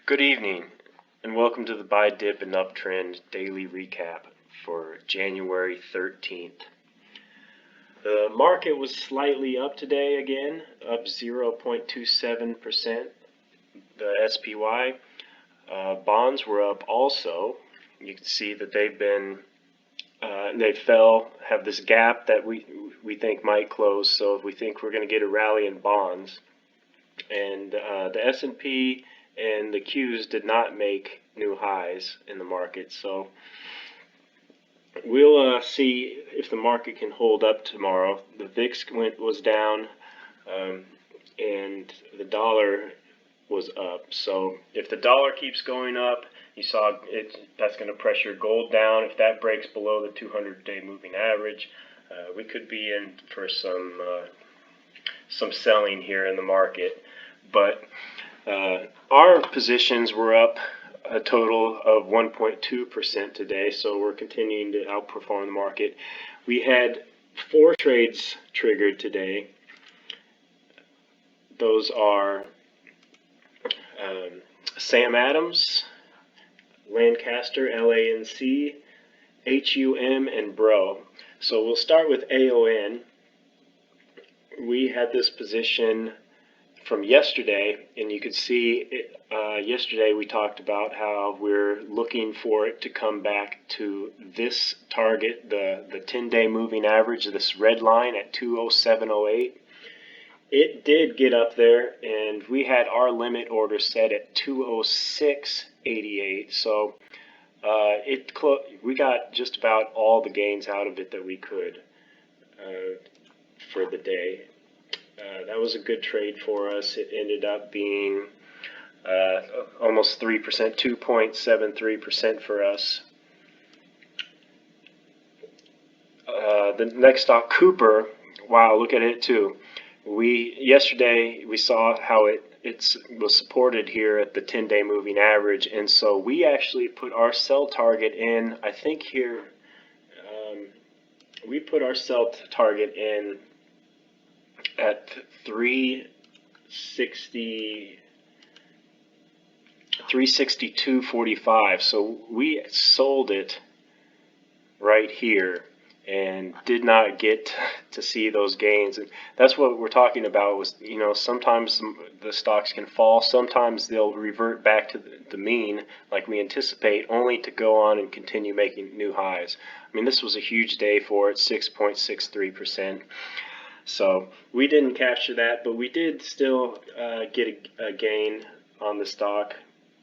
Good evening, and welcome to the Buy Dip and Uptrend daily recap for January 13th. The market was slightly up today again, up 0.27%. The SPY bonds were up also. You can see that they fell, have this gap that we think might close, so we think we're going to get a rally in bonds. And the S&P and the Qs did not make new highs in the market, so we'll see if the market can hold up tomorrow. The VIX was down, and the dollar was up. So if the dollar keeps going up, you saw that's going to pressure gold down. If that breaks below the 200-day moving average, we could be in for some selling here in the market. But our positions were up a total of 1.2% today, so we're continuing to outperform the market. We had 4 trades triggered today. Those are Sam Adams, Lancaster, LANC, HUM, and Bro. So we'll start with AON. We had this position from yesterday, and you could see yesterday we talked about how we're looking for it to come back to this target, the 10-day moving average, this red line at 207.08. It did get up there, and we had our limit order set at 206.88. So we got just about all the gains out of it that we could for the day. That was a good trade for us. It ended up being almost 3%, 2.73% for us. The next stock, Cooper. Wow, look at it too. Yesterday we saw how it was supported here at the 10-day moving average, and so we actually put our sell target in. I think here we put our sell target in at 362.45. So we sold it right here and did not get to see those gains. And that's what we're talking about. Was, sometimes the stocks can fall, sometimes they'll revert back to the mean like we anticipate, only to go on and continue making new highs. I mean, this was a huge day for it, 6.63%. So we didn't capture that, but we did still get a gain on the stock.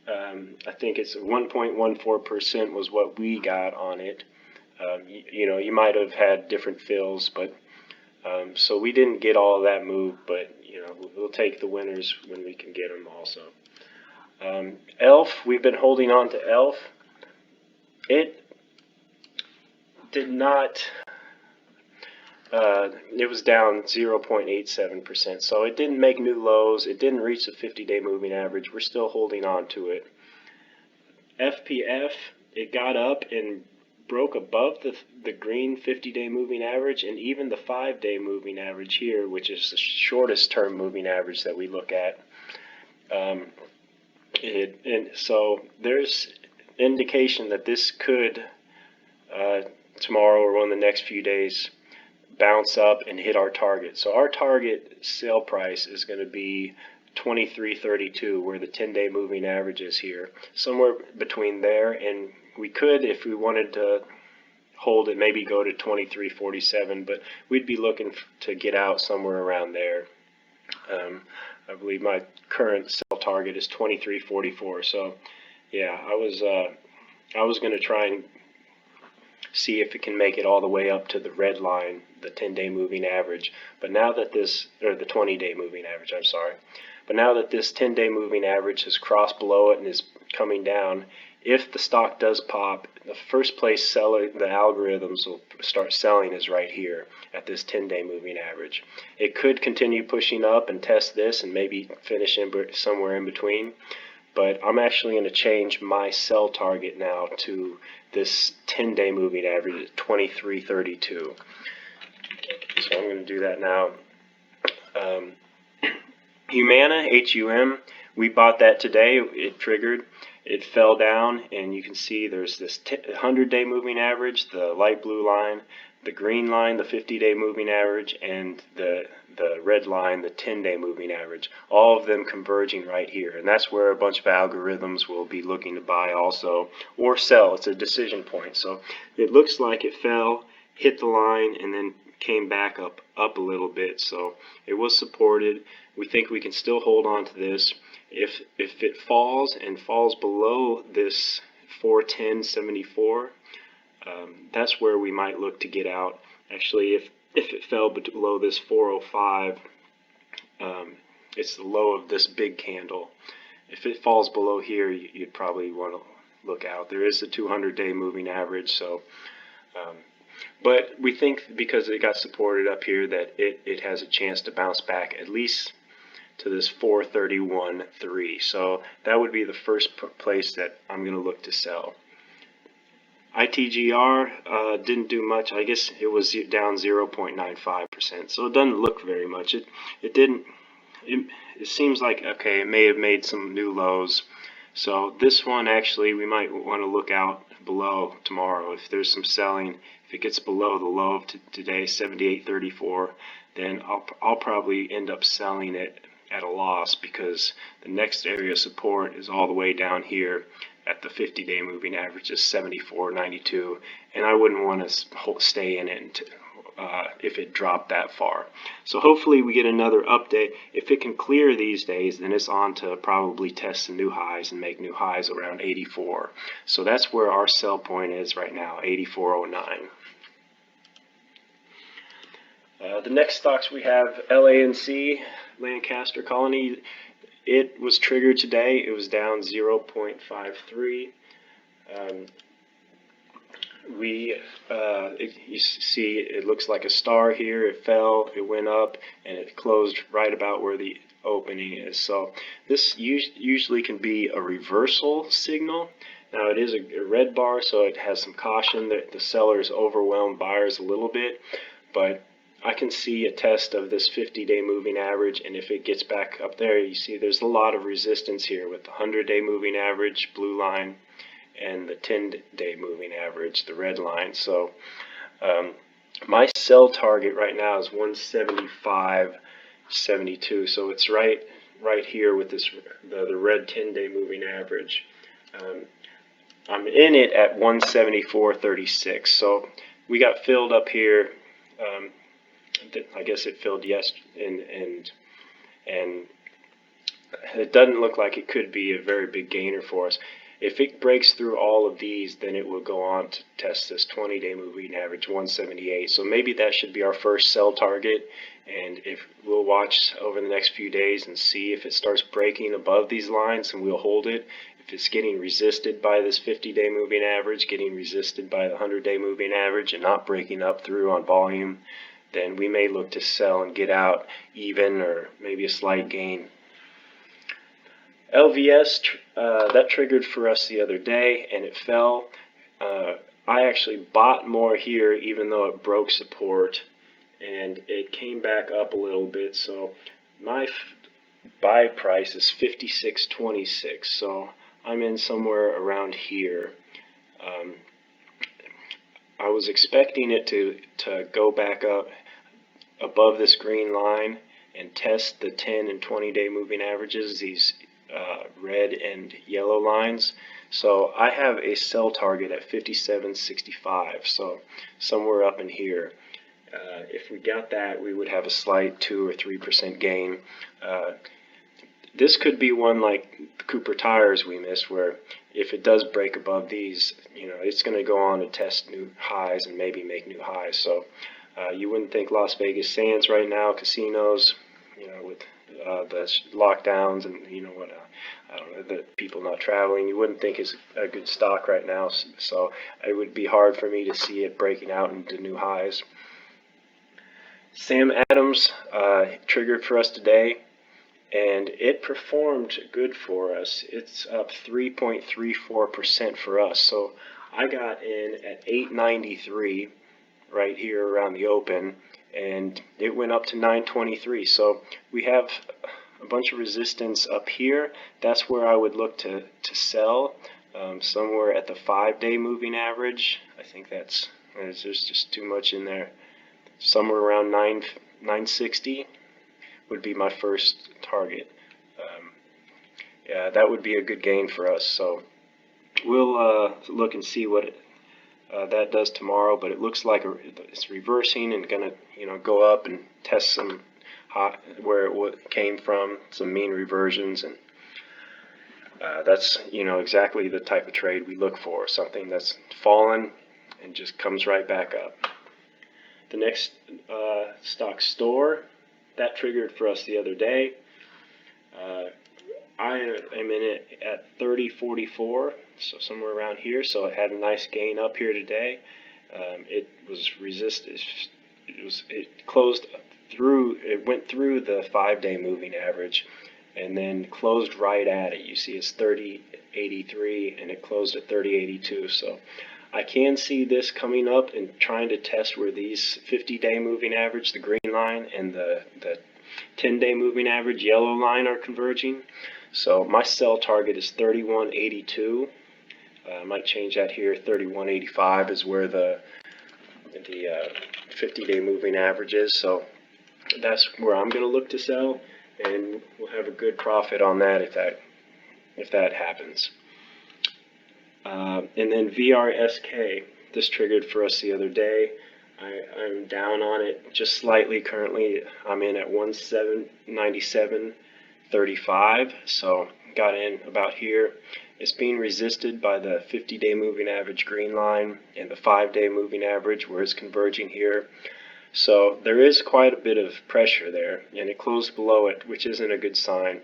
I think it's 1.14% was what we got on it. You might have had different fills, but so we didn't get all of that move, but we'll take the winners when we can get them also. ELF, we've been holding on to ELF. It did not. It was down 0.87%, so it didn't make new lows. It didn't reach the 50-day moving average. We're still holding on to it. FPF, it got up and broke above the green 50-day moving average and even the 5-day moving average here, which is the shortest term moving average that we look at. And so there's indication that this could tomorrow or one of the next few days bounce up and hit our target. So our target sale price is going to be 23.32, where the 10-day moving average is here, somewhere between there, and we could, if we wanted to hold it, maybe go to 23.47, but we'd be looking to get out somewhere around there. I believe my current sell target is 23.44. So yeah, I was going to try and see if it can make it all the way up to the red line, the 10-day moving average. But now that the 20-day moving average, I'm sorry. But now that this 10-day moving average has crossed below it and is coming down, if the stock does pop, the first place seller, the algorithms will start selling is right here at this 10-day moving average. It could continue pushing up and test this and maybe finish somewhere in between. But I'm actually going to change my sell target now to this 10-day moving average at 23.32. So I'm going to do that now. Humana, HUM, We bought that today. It triggered. It fell down, and you can see there's this 100-day moving average, the light blue line, the green line, the 50-day moving average, and the red line, the 10-day moving average. All of them converging right here, and that's where a bunch of algorithms will be looking to buy also or sell. It's a decision point. So it looks like it fell, hit the line, and then came back up a little bit. So it was supported. We think we can still hold on to this. If it falls and falls below this 410.74, that's where we might look to get out. Actually, if it fell below this 405, it's the low of this big candle. If it falls below here, you'd probably want to look out. There is a 200-day moving average, so but we think because it got supported up here that it has a chance to bounce back at least to this 431.3. So that would be the first place that I'm going to look to sell. ITGR didn't do much. I guess it was down 0.95%. So it doesn't look very much. It seems like, okay, it may have made some new lows. So this one, actually, we might want to look out below tomorrow. If there's some selling, if it gets below the low of today, 78.34, then I'll probably end up selling it at a loss, because the next area of support is all the way down here at the 50-day moving average is 74.92, and I wouldn't want to stay in it if it dropped that far. So hopefully we get another update. If it can clear these days, then it's on to probably test some new highs and make new highs around 84. So that's where our sell point is right now, 84.09. The next stocks we have LANC, Lancaster Colony. It was triggered today. It was down 0.53. You see it looks like a star here. It fell, it went up, and it closed right about where the opening is. So this usually can be a reversal signal. Now it is a red bar, so it has some caution that the sellers overwhelmed buyers a little bit, but I can see a test of this 50-day moving average, and if it gets back up there, you see there's a lot of resistance here with the 100-day moving average, blue line, and the 10-day moving average, the red line. So my sell target right now is 175.72. So it's right here with this the red 10-day moving average. I'm in it at 174.36. So we got filled up here. I guess it filled and it doesn't look like it could be a very big gainer for us. If it breaks through all of these, then it will go on to test this 20-day moving average, 178. So maybe that should be our first sell target, and if we'll watch over the next few days and see if it starts breaking above these lines, and we'll hold it. If it's getting resisted by this 50-day moving average, getting resisted by the 100-day moving average, and not breaking up through on volume, then we may look to sell and get out even or maybe a slight gain. LVS, that triggered for us the other day and it fell. I actually bought more here even though it broke support, and it came back up a little bit. So my buy price is 56.26. So I'm in somewhere around here. I was expecting it to go back up above this green line and test the 10 and 20-day moving averages, these red and yellow lines. So I have a sell target at 57.65, so somewhere up in here. If we got that, we would have a slight 2 or 3% gain. This could be one like the Cooper tires we missed, where if it does break above these, it's going to go on to test new highs and maybe make new highs. So you wouldn't think Las Vegas Sands right now, casinos, with the lockdowns and I don't know, the people not traveling, you wouldn't think it's a good stock right now. So it would be hard for me to see it breaking out into new highs. Sam Adams triggered for us today, and it performed good for us. It's up 3.34% for us. So I got in at 893 right here around the open, and it went up to 923. So we have a bunch of resistance up here. That's where I would look to sell, somewhere at the 5-day moving average. I think there's just too much in there. Somewhere around 960 would be my first target. Yeah, that would be a good gain for us. So we'll look and see what that does tomorrow. But it looks like it's reversing and gonna go up and test some where it came from, some mean reversions, and that's exactly the type of trade we look for. Something that's fallen and just comes right back up. The next stock, Store, that triggered for us the other day. I am in it at 30.44, so somewhere around here. So it had a nice gain up here today. It was resisted. It closed through. It went through the 5-day moving average, and then closed right at it. You see, it's 30.83, and it closed at 30.82. So I can see this coming up and trying to test where these 50-day moving average, the green line, and the 10-day moving average, yellow line, are converging. So my sell target is 31.82. I might change that here. 31.85 is where the 50-day moving average is. So that's where I'm going to look to sell, and we'll have a good profit on that if that happens. And then VRSK, this triggered for us the other day. I'm down on it just slightly currently. I'm in at 197.35, so got in about here. It's being resisted by the 50-day moving average green line and the 5-day moving average where it's converging here. So there is quite a bit of pressure there, and it closed below it, which isn't a good sign.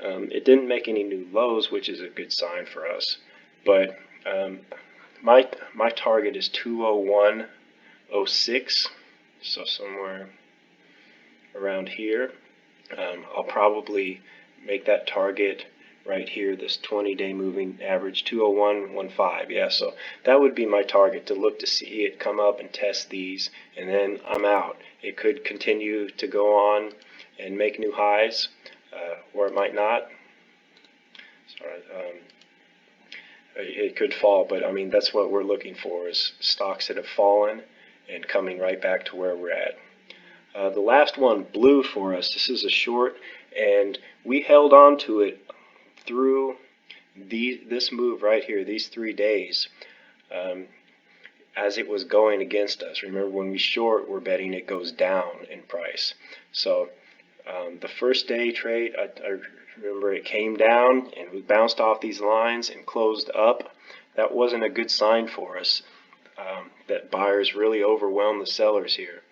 It didn't make any new lows, which is a good sign for us. But my target is 201.06, so somewhere around here. I'll probably make that target right here, this 20-day moving average, 201.15. Yeah, so that would be my target, to look to see it come up and test these, and then I'm out. It could continue to go on and make new highs, or it might not. Sorry, it could fall, but I mean, that's what we're looking for, is stocks that have fallen and coming right back to where we're at. The last one, blue, for us. This is a short, and we held on to it through this move right here, these 3 days, as it was going against us. Remember, when we short, we're betting it goes down in price. So the first day trade, I remember it came down and we bounced off these lines and closed up. That wasn't a good sign for us, that buyers really overwhelmed the sellers here,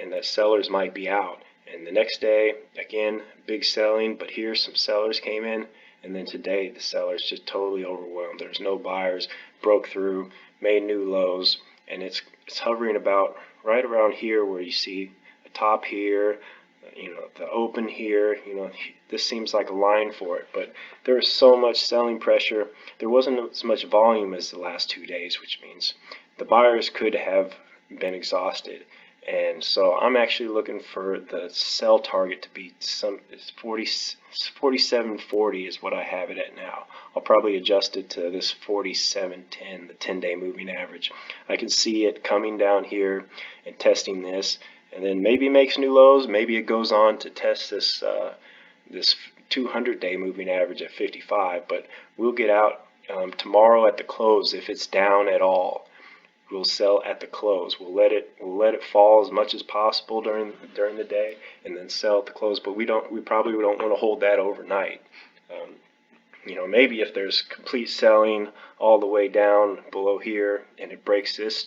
and that sellers might be out. And the next day, again, big selling, but here some sellers came in, and then today the sellers just totally overwhelmed. There's no buyers, broke through, made new lows, and it's hovering about right around here where you see a top here, the open here. This seems like a line for it, but there was so much selling pressure. There wasn't as much volume as the last 2 days, which means the buyers could have been exhausted. And so I'm actually looking for the sell target to be 47.40 is what I have it at now. I'll probably adjust it to this 47.10, the 10-day moving average. I can see it coming down here and testing this, and then maybe makes new lows. Maybe it goes on to test this 200-day moving average at 55. But we'll get out tomorrow at the close if it's down at all. We'll sell at the close. We'll let it fall as much as possible during the day, and then sell at the close. But we probably don't want to hold that overnight. Maybe if there's complete selling all the way down below here, and it breaks the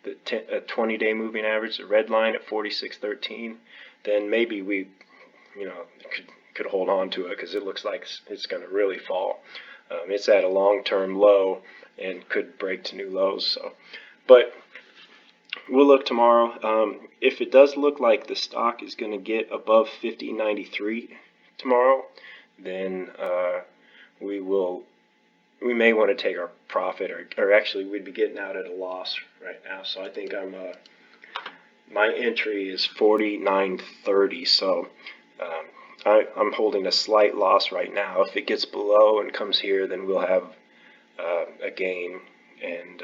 20-day moving average, the red line at 46.13, then maybe we could hold on to it, because it looks like it's going to really fall. It's at a long-term low and could break to new lows. So. But we'll look tomorrow. If it does look like the stock is going to get above 50.93 tomorrow, then we may want to take our profit, or actually we'd be getting out at a loss right now. So I think my entry is 49.30. So I'm holding a slight loss right now. If it gets below and comes here, then we'll have a gain. And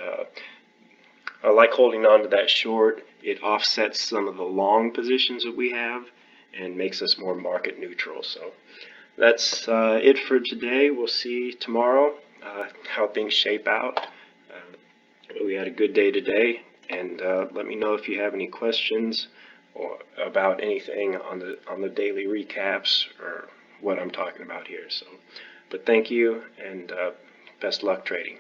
I like holding on to that short. It offsets some of the long positions that we have and makes us more market neutral. So that's it for today. We'll see tomorrow how things shape out. We had a good day today, and let me know if you have any questions or about anything on the daily recaps or what I'm talking about here. So, but thank you, and best luck trading.